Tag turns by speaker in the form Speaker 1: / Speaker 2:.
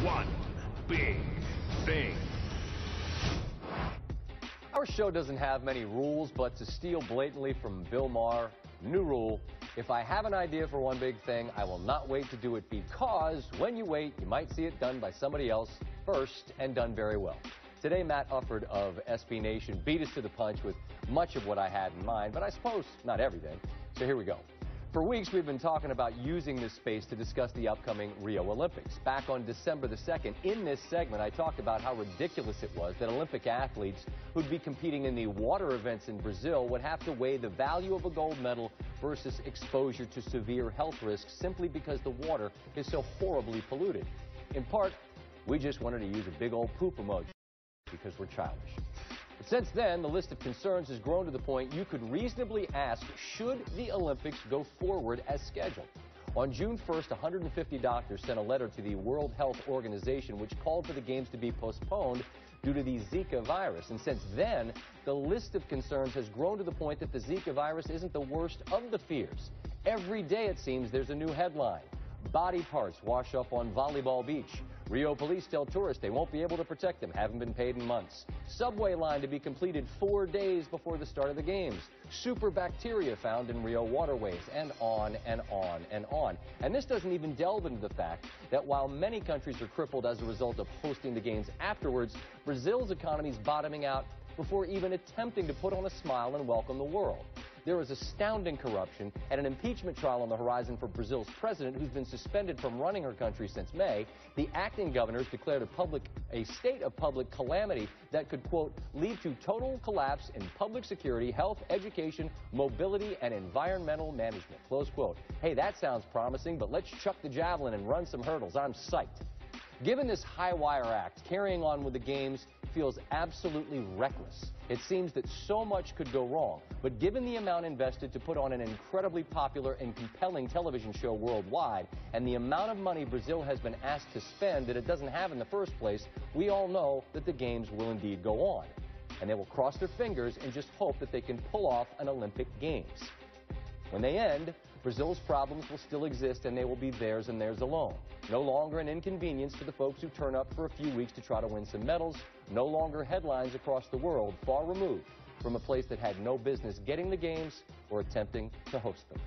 Speaker 1: One big thing.
Speaker 2: Our show doesn't have many rules, but to steal blatantly from Bill Maher, new rule: if I have an idea for one big thing, I will not wait to do it, because when you wait, you might see it done by somebody else first and done very well. Today, Matt Ufford of SB Nation beat us to the punch with much of what I had in mind, but I suppose not everything. So here we go. For weeks, we've been talking about using this space to discuss the upcoming Rio Olympics. Back on December the 2nd, in this segment, I talked about how ridiculous it was that Olympic athletes who'd be competing in the water events in Brazil would have to weigh the value of a gold medal versus exposure to severe health risks simply because the water is so horribly polluted. In part, we just wanted to use a big old poop emoji because we're childish. But since then, the list of concerns has grown to the point you could reasonably ask, should the Olympics go forward as scheduled? On June 1st, 150 doctors sent a letter to the World Health Organization which called for the games to be postponed due to the Zika virus. And since then, the list of concerns has grown to the point that the Zika virus isn't the worst of the fears. Every day, it seems, there's a new headline. Body parts wash up on volleyball beach. Rio police tell tourists they won't be able to protect them, haven't been paid in months. Subway line to be completed 4 days before the start of the games. Super bacteria found in Rio waterways, and on and on and on. And this doesn't even delve into the fact that while many countries are crippled as a result of hosting the games afterwards, Brazil's economy is bottoming out before even attempting to put on a smile and welcome the world. There is astounding corruption and an impeachment trial on the horizon for Brazil's president, who's been suspended from running her country since May. The acting governor has declared a state of public calamity that could, quote, lead to total collapse in public security, health, education, mobility, and environmental management, close quote. Hey, that sounds promising, but let's chuck the javelin and run some hurdles. I'm psyched. Given this high-wire act, carrying on with the games feels absolutely reckless. It seems that so much could go wrong, but given the amount invested to put on an incredibly popular and compelling television show worldwide, and the amount of money Brazil has been asked to spend that it doesn't have in the first place, we all know that the games will indeed go on. And they will cross their fingers and just hope that they can pull off an Olympic Games. When they end, Brazil's problems will still exist, and they will be theirs and theirs alone. No longer an inconvenience to the folks who turn up for a few weeks to try to win some medals. No longer headlines across the world, far removed from a place that had no business getting the games or attempting to host them.